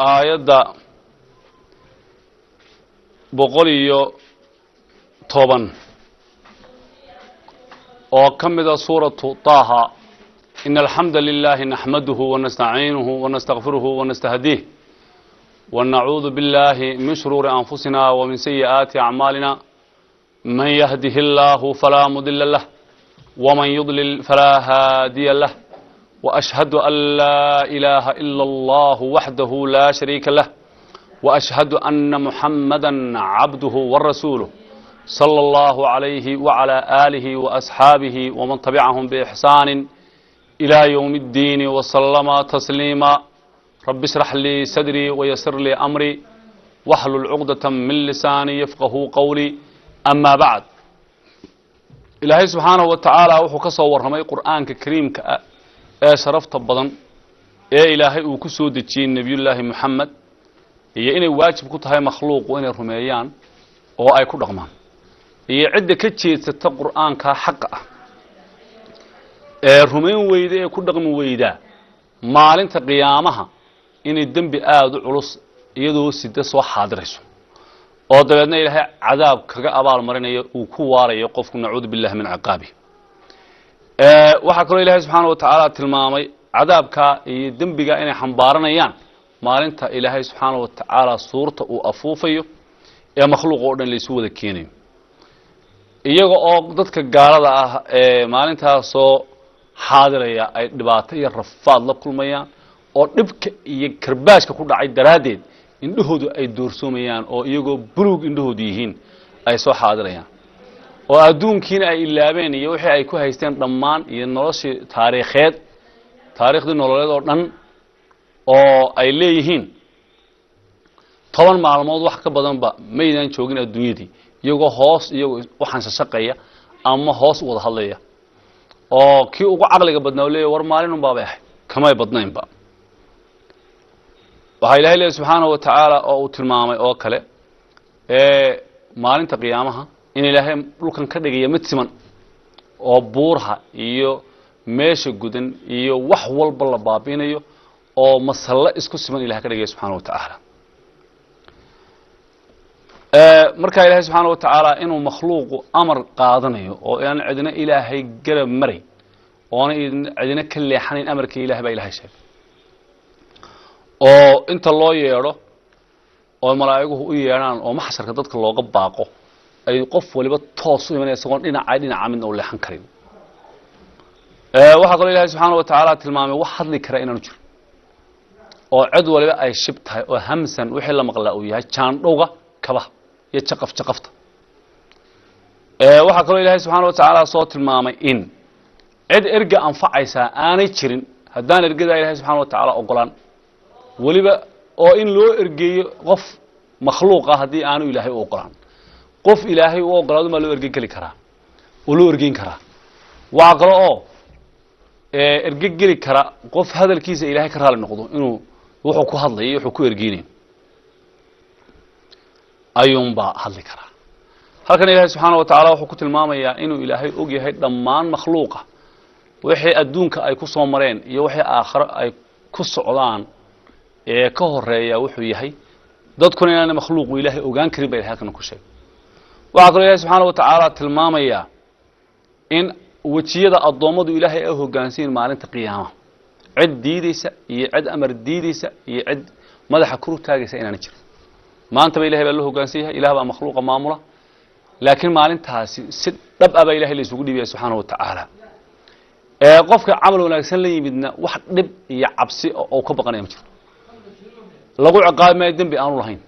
aayadda 110 oo ka mid ah suuratu Taaha إن الحمد لله نحمده ونستعينه ونستغفره ونستهديه ونعوذ بالله من شرور أنفسنا ومن سيئات أعمالنا من يهده الله فلا مضل له ومن يضلل فلا هادي له وأشهد أن لا إله إلا الله وحده لا شريك له وأشهد أن محمدا عبده ورسوله صلى الله عليه وعلى آله وأصحابه ومن تبعهم بإحسان إلى يوم الدين وسلم تسليما رب اشرح لي صدري ويسر لي أمري واحلل عقدة من لساني يفقه قولي أما بعد إلهي سبحانه وتعالى وحو كصور رمي قرآن كريم شرفت بدن إلهي وكسو دجين نبي الله محمد هي إني واجب كتهاي مخلوق وإني رميان وأي كل رغمان هي عدة كتشي ستة قرآن كحقه rumayn weyda ee ku dhaqmi weyda maalinta qiyaamaha inay dambi aad u culus iyadoo sida soo xaadirayso oo dabeedna ilaahay cadaab kaga abaal marinayo uu ku waarayo qofku nacuud billahi min ciqaabi waxa kale ilaahay subhanahu wa ta'ala tilmaamay cadaabka iyo dambiga inay xambaaranayaan maalinta ilaahay subhanahu wa ta'ala suurta uu afuufayo ee makhluuq oo dhan leesu wada keenayo iyaga oo dadka gaalada ah maalintaas oo xaadiraya ay dhibaato iyo rafaad la kulmayaan oo dhibka iyo karbaashka ku dhacay daraadeed indhahoodu ay doorsoomayaan oo iyagoo buluug indhahoodu yihiin ay soo xaadirayaan oo adduunkiina ay ilaabeen iyo wixii ay ku haysteen dhammaan iyo noloshii taariikhdii nololeed oo dhan oo ay leeyihiin 10 maalmood wax ka badanba maydaan joogin adduunyadii iyagoo hoos iyagoo waxaan shaqeeya ama hoos wada hadlaya oo kii ugu aqliga badnaa leeyahay war maalin un baabay kamay badnaynba waxa ilaahay subhanahu wa ta'ala oo uu tilmaamay oo kale maalinta qiyaamaha in ilaahay dhulkan ka dhigaya mid siman oo buurha iyo meesha gudan iyo wax walba la baabinayo oo masalla isku siman ilaahay ka dhigaya subhanahu wa ta'ala marka ilaahay subhanahu wa ta'ala inuu makhluuq amar qaadanayo oo aan cidina ilaahay garab maray oo aan cidina ka leexanin amarka ilaahay ba ilaahay sheegay oo inta loo yeero oo malaa'iguhu u yeeraan oo maxsharka dadka looga baaqo ay qof waliba toos u imanayso oo dhinaca mid oo leexan karin waxa kale ilaahay subhanahu wa ta'ala tilmaamay wax hadli kara inaanu jiro oo cid waliba ay shib tahay oo hamsan wixii la maqlaa uu yahay jaandhowga kaba يتشقفت waxa kale ilaahay subhanahu wa ta'ala soo tilmaamay in cid erga anfacaysa aanay jirin hadaan ergada ilaahay subhanahu wa ta'ala ogolaan waliba oo in loo ergeeyo qof makhluuq ah hadii aanu ilaahay u ogolaan qof ilaahay u ogolaado ma loo ergeyn kali karaa oo loo ergeyn karaa waxa kale oo erge geli kara qof hadalkiisa ilaahay ka raali noqdo inuu wuxuu ku hadlayo wuxuu ku ergeynay ayuun baa hadli karaa halkan ilaahay subhanahu wa ta'ala wuxuu ku tilmaamayaa inuu ilaahay og yahay dhammaan makhluuqa wixii adduunka ay ku soo mareen iyo wixii aakhiro ay ku socdaan ee ka horeeya wuxuu yahay dadkuna inaan makhluuq ilaahay ogaan karin bay halkan ku sheegay waxa kale ilaahay subhanahu wa ta'ala tilmaamayaa in wajiyada adoomadu ilaahay ay hoggaansiin maalinta qiyaamaha cid diidaysa iyo cid amar diidaysa iyo cid madaxa kor u taagaysa inaan jirin maanta bay ilaahay baa loo hoggaansiyaa ilaah baa makhluuqa maamula laakiin maalintaasi si dhab ah ilaahay la isugu dhibay subhanahu wa ta'ala qofka amal wanaagsan la yimidna wax dhib iyo cabsi oo ka baqanaya ma jiro lagu ciqaabay dambi aanu lahayn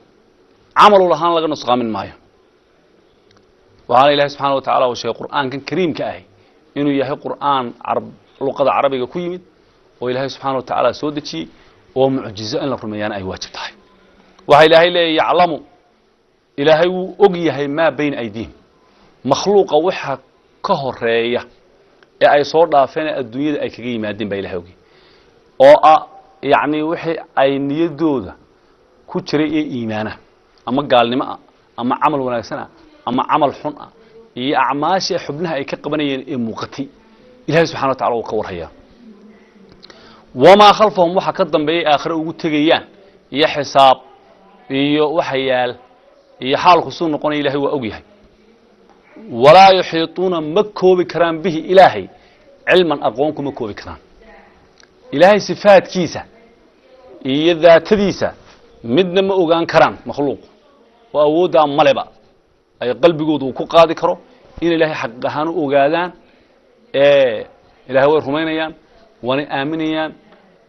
amal lahaan laga nusqaamin maayo waxa ilaahay subhanahu wa ta'ala oo sheegay quraankan kariimka ah inuu yahay quraan luqada carabiga ku yimid oo ilaahay subhanahu wa ta'ala soo dejiyay oo mucjizo in la rumeeyana ay waajib tahay waxa ilaahay leeyahay yaclamu ilaahay uu og yahay ma bayn aydiin makhluuqa waxa ka horeeya ee ay soo dhaafeen adduunyada ay kaga yimaadeen baa ilaahay og oo yaani wixii ay niyadooda ku jiray ee iimaana ama gaalnimo ama amal wanaagsan ama amal xun iyo acmaasha xubnaha ay ka qabanayeen ee muuqatay ilaahay subhanahu wa ta'ala uu ka warhaya wama khalfahum waxa ka dambeeyay aakhira ugu tagayaan iyo xisaab iyo waxyaal iyo xaalku soo noqonay ilaahay waa og yahay walaa yuxiituuna ma koobi karaan bihi ilaahay cilman aqoon kuma koobi karaan ilaahay sifaadkiisa iyo daatadiisa midna ma ogaan karaan makhluuq oo awoodda maleba ay qalbigoodu ku qaadi karo in ilaahay xaq ahaan u ogaadaan ilaahay way rumaynayaan wana aaminayaan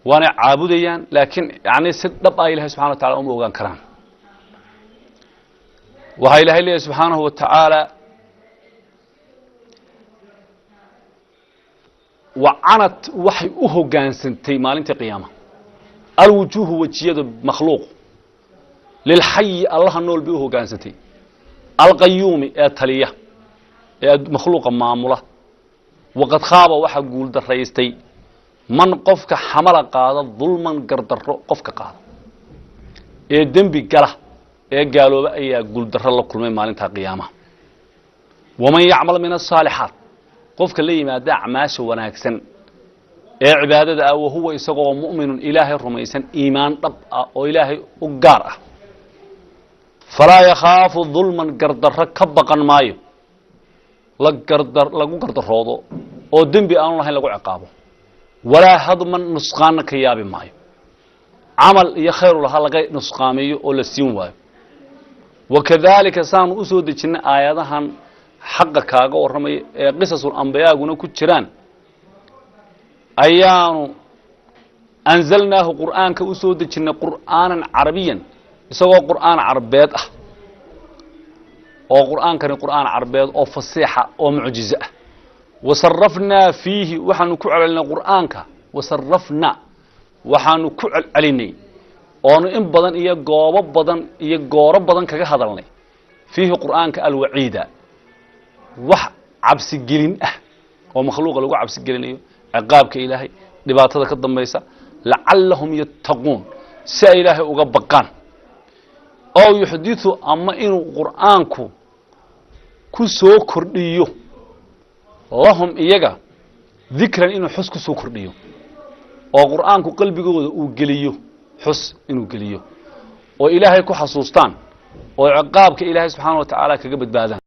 wana caabudayaan laakiin yani si dhab ah ilaahay subhanahu wa ta'ala uma ogaan karaan waxa ilaahay leeyahay subhanahu wa ta'ala وعنت وحي أهجان سنتي مالين قيامة الوجوه وجيد مخلوق للحي الله النول بأهجان سنتي القيوم التلية مخلوق معمولة وقد خاب واحد قول دريستي من قفك حمل قاضى ظلما قردر قفك قاضى الدنب قاله قالوا بقى قول در الله كل مالين قيامة ومن يعمل من الصالحات qofka la yimaada acmaasha wanaagsan ee cibaadada ah huwa isagoo mu'min ilaahay rumaysan iimaan dhab ah oo ilaahay u gaar ah falaa yakhaafu dhulman gardarra ka baqan maayo lagu gardaroodo oo dembi aan lahayn lagu ciqaabo walaa hadman nusqaan ka yaabi maayo amal iyo khayr laha laga nusqaamiyo oo la siin waayo wakadalika saanu u soo dejina aayadahan حق كاغا ورمي قصص الأنبياء قلنا كتشران أيان أنزلناه قرآن كأسود جنا قرآنا عربيا يسوى قرآن عربيات أو قرآن كان قرآن عربيات أو فصيحة أو معجزة وصرفنا فيه وحن كعل لنا قرآنك وصرفنا وحن كعل عليني أو إن بدن إيا جواب بدن إيا جورب بدن كهذا فيه قرآنك الوعيدة wax cabsi gelin ah oo makhluuqa lagu cabsi gelinayo ciqaabka ilaahay dhibaatada ka dambaysa la'allahum yattaqun si ilaahay uga baqaan oo yuhdithu amma inuu quraanku ku soo kordhiyo lahum iyaga dhikran inuu xus ku soo kordhiyo oo quraanku qalbigooda uu geliyo xus inuu geliyo oo ilaahay ku xasuustaan oo ciqaabka ilaahay subhanahu wa ta'ala kaga badbaadaan